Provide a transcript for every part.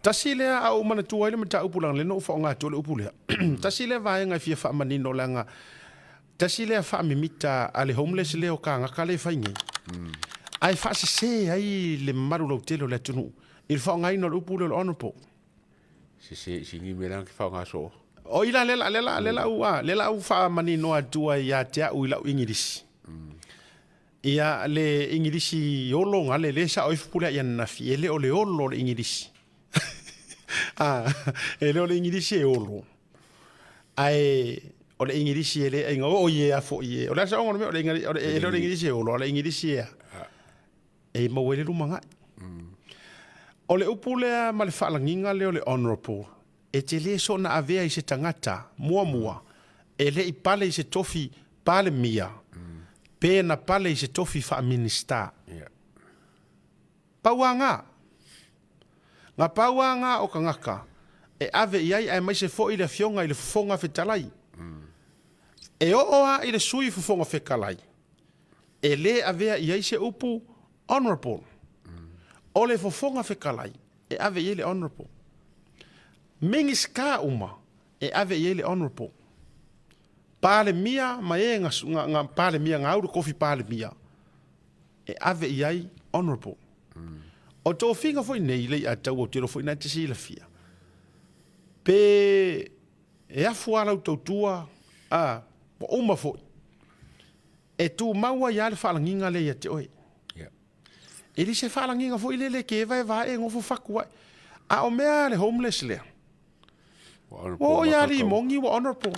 Tasile au mana tua ile mata upulang le no fa nga tole upule. Tasile vai nga fia fa mani no langa. Tasile fa mimita ale homeless le o kanga kale fa ngi. Ai fa se ai le maru lo telo le tunu. Il fa nga ino upule lo onopo. Si ngi melang fa nga so. O ila lela u fa mani no atua ya tia u ila ingilisi. Ia le ingilisi yolo nga le sa o fupula ya na fi ele o le olo le ingilisi. Ele o le ingilisi e olo. Ai o le ingilisi ele e ngo o ye afo ye. O le sa ngo me o le ingilisi e olo, o le ingilisi e. E mo wele lu manga. O le upule ma le falanginga le o le honorable. E te le so na avea i se tangata mua. E le i pale i se tofi pale mia. Pe na pale i se tofi fa minista. Pauanga. Nga pauanga o kangaka. E ave iai ai mai se fo i le fionga i le fonga fe talai. E o oa i le sui fonga fe kalai. E le avea iai se upu honorable. O le fonga fe kalai. E ave iai le honorable. Mingi ska uma. E ave iai le honorable. Pale mia ma e nga pale mia nga auru kofi pale mia. E ave iai honorable. O tō whinga foi nei lei a tau o tiro foi nai te sila fia. Pe e afu alau tau tua mo uma foi. E tu maua ia le whalanginga le ia te oe. E li se whalanginga foi le ke vai e ngofo whakua. A o mea le homeless lea. O ia li mongi wa honorable.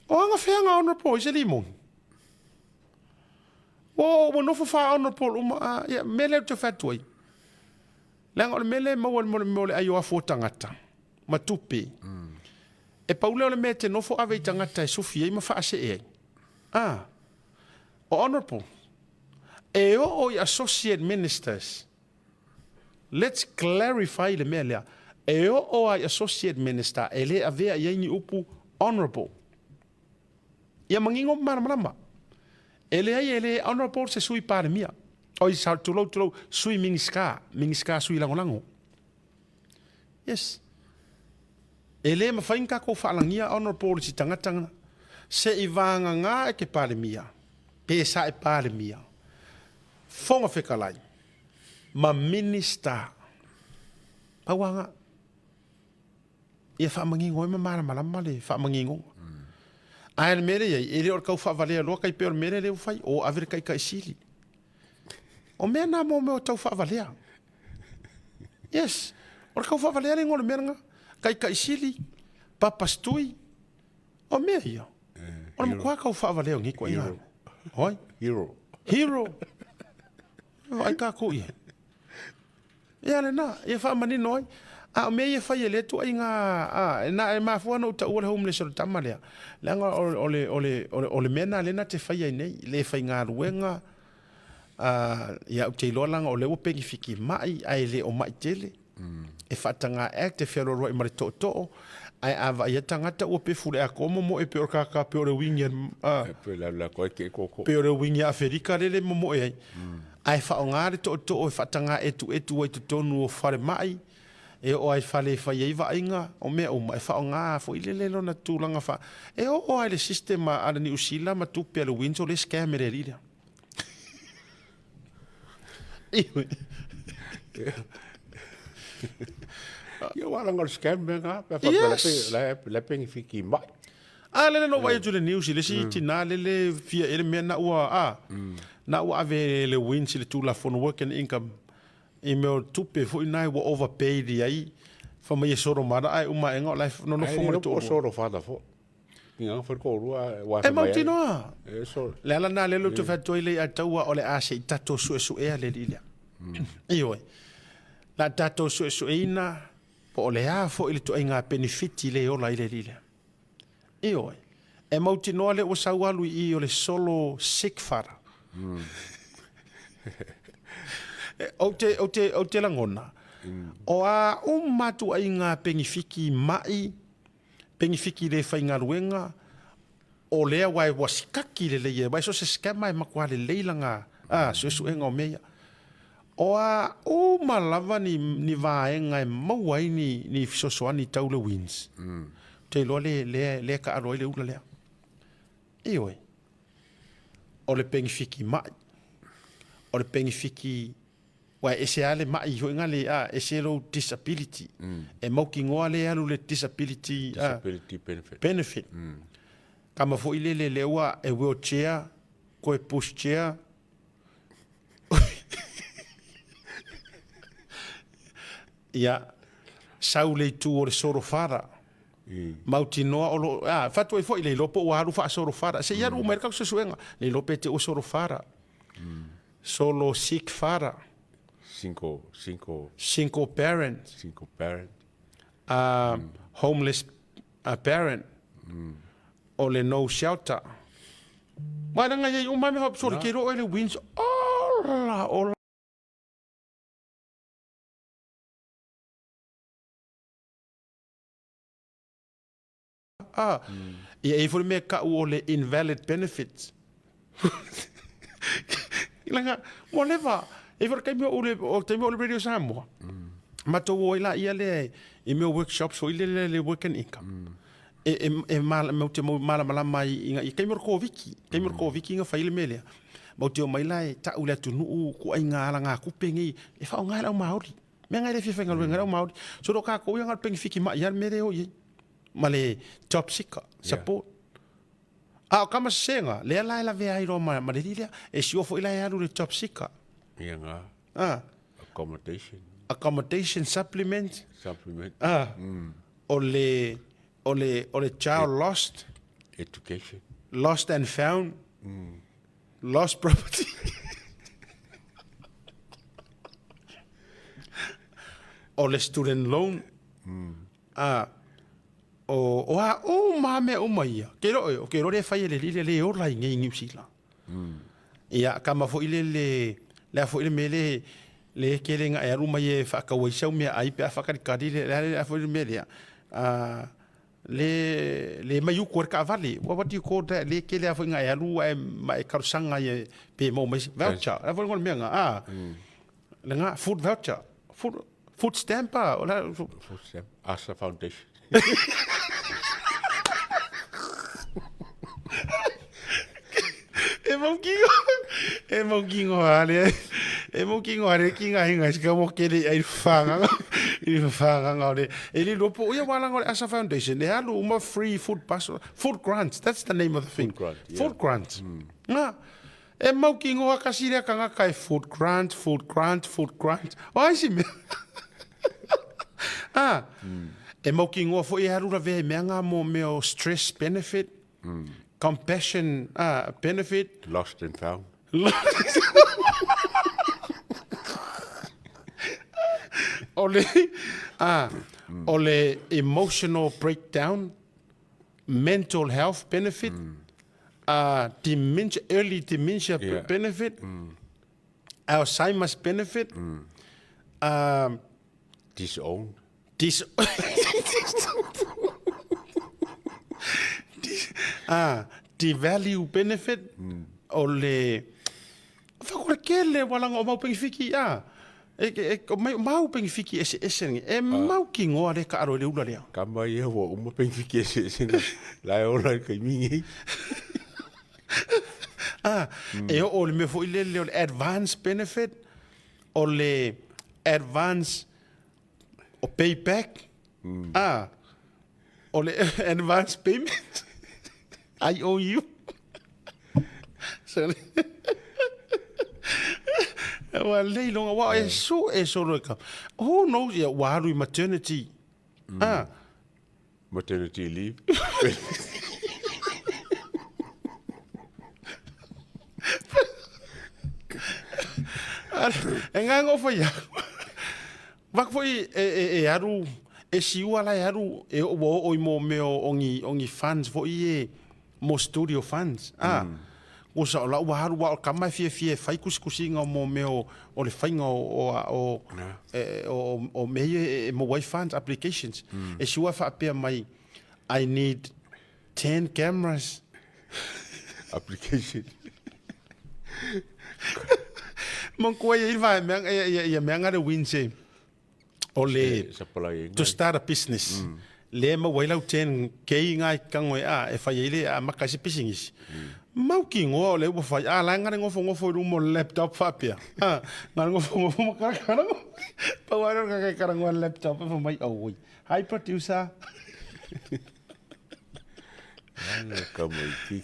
O anga whenga honorable se li mongi. O no fa honorable uma ya mele te fatoi. Langa o mele mo le ayo afo tangata. Matupe. E paule o le mete no fo ave tangata e sofia ma fa se e. O honorable. E o associate ministers. Let's clarify le mele. E o associate minister ele avea yengi upu honorable. Ia mangingo marama. Ele honorable se sui pare mia. O i sa tulo sui mingiska sui lango. Yes. Ele ma fainka ko falangia honorable si tangata se ivanga nga e ke pare mia. Pesa e pare mia. Fonga fekalai. Ma minister. Awanga. Ia fa mangingo ma marama le fa mangingo. Ai mere ia ele or kau fa vale lo kai pe or mere le fai o aver kai sili. O me na mo me tau fa vale. Yes. Or kau fa vale le ngol menga kai sili papastui. O me ia. Or mo kwa kau fa vale ngi ko ia. Hoi, hero. Ai ka ko ia. Ia le na, ia fa mani noi. A me ia fai ele tu inga na ma fo no ta ora homeless o tamalea langa ole mena le na te fai nei le fai nga ruenga ia te lolanga o le o pengi fiki mai ai le o mai tele e fatanga act e fero ro mai to ai ava ia tangata o pe fule a como mo e pe o ka pe o winga pe la ko ke koko pe o winga afrika le mo e ai fa ngare to o fatanga etu o tonu o fare mai e o ai fale fa ye va inga o me o mai fa nga fo ile le lona tulanga fa e o ai le sistema ala ni usila ma tu pe le winzo le scamere rile Io wala ngal scam nga pa la pengi fiki mai ale no vai tu le news le si tinale le fia ele me na ua na ua ave le winzo le tu la phone work and income e me o tupe fo inai wa overpaid ai fa mai soro mara ai uma enga life no fonga to soro fada fo inga for ko rua wa e mau tino e so le ala na le lo to fa toile a taua o le ase tato su e le lilia io la tato su ina po le a fo ile to inga benefit le o la ile lilia io e mau tino le o sawalu i o le solo sick fara o te langona. O a matu ai ngā pengifiki mai, pengifiki le whai ngā ruenga, o lea wai wasikaki le leia, wai so se skema e makua le leilanga, so e ngā mea. Oa o malava ni vaenga e mau ai ni fisosoani tau le wins. Te lo le ka aro le ula lea. Ioi. O le pengi fiki mai. O le pengi fiki wa ese ale mai ho ngale a ese lo disability. E mau ki ngoa le alu le disability benefit. Kama fo ile le lewa e wheelchair ko e pushchair. Ia sau le tu o le sorofara. Mauti noa o lo fatu e fo ile lo po wa ru fa sorofara. Se ia ru mai ka so suenga le lo pete o sorofara. Solo sick fara. Single parent. Homeless parent. O le no shelter. Mana nga ye umame hop so ke ro ele wins ola ia e foi me ka o le invalid benefits. Ilanga mo leva e foi kai me o te me o radio samo. Ma to o ila ia le e me workshops so ile le working income. E mal me te mala mai inga i kai mo ko viki nga faile mele. Mo te o mai lai ta ula tu nu ku ai nga nga ku pengi e fa nga la maori. Me nga le fi nga nga maori. So do ka ko nga pengi fiki ma ia mere o ye. Male job seeker support. Kama senga le la ve ai ro ma le dia e si ofo ila ya le job seeker. Ia nga. Accommodation supplement. O le child lost. Education. Lost and found. Lost property. O le student loan. O mame o mai. Ke ro le fai le o lai ngai New Zealand. Ia kama fo ile le fo ile mele le kele nga e ruma ye fa ka waisau me ai pe fa ka kadi le fo ile mele. Le mai u ka vale. What do you call that? Le kele fo nga e ru mai ka sanga ye pe mo mai voucher. La fo ngol me nga le nga food voucher. Food stamp ola food stamp Asa Foundation. E mo kingo ale kinga hinga ska mo kele ai fanga ngale e li lopo ia wala ngale Asa Foundation they have uma free food grants, that's the name of the thing. Food grants na e mo kingo akasira kanga kai food grant o ai si me e mo kingo fo e harura ve me nga mo meo stress benefit. Compassion benefit. Lost and found. Ole emotional breakdown, mental health benefit, early dementia benefit, Alzheimer's benefit, disowned. Devalue benefit o le fa ke le wala ngo mau pengifiki mau pengifiki ese mau ki ngo le ka ro le ula le kama ye wo uma pengifiki ese la o la ke mingi e o le me fo ile le advance benefit o le advance o payback o le advance payment. I owe you. So, well, lei longa wa e so lo ka. Who knows ya waru maternity. Maternity leave. Engango foi ya. Vak foi e aru e siwala aru e o mo meo ongi fans foi mo studio funds o sa la wa kama fie fai kusi nga mo meo o le fainga o me mo wifi funds applications e shua fa pe mai I need 10 cameras application Mon ko e vai me anga de winse. Ole to start a business. Le ma wailau ten kei ngai kango e fa ile a makasi pisingis. Mau ki ngo le wo fa la ngare ngofo mo laptop fa pia. Ha ngar ngofo mo kara. Pa waro ka kara ngo laptop fa mai au. Hi producer.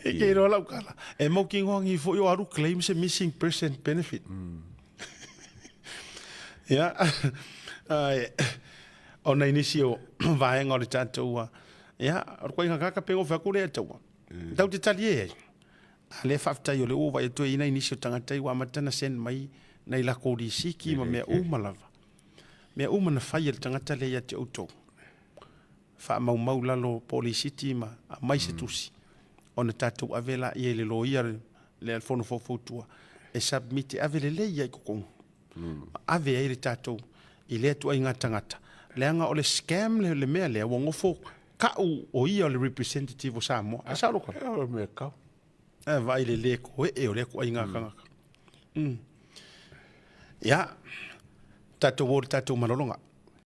Ke ro la kala. E mo ki ngo ngi fo yo aru claim se missing person benefit. Ya. Ona inisio vai ngore tatua. Ya, ko inga ka pengo fa kule tatua. Tau te tali e. Le fafta yo le o vai to ina inisio tangata i wa matana sen mai nei la ko di siki ma me o malava. Me o mana fai le tangata le ya te auto. Fa mau lalo policity ma a mai se tusi. Ona tatu avela i le loia le fono fo fotua. E submit avele le ia ko. Ave ai le tatu i le tu inga tangata. Leanga o le scam le mea le wongofo ka o ia le representative o Samoa. A sa roka. O me ka. Vai le ko e o le ko inga kanga. Ya. Tatu wo tatu malolonga.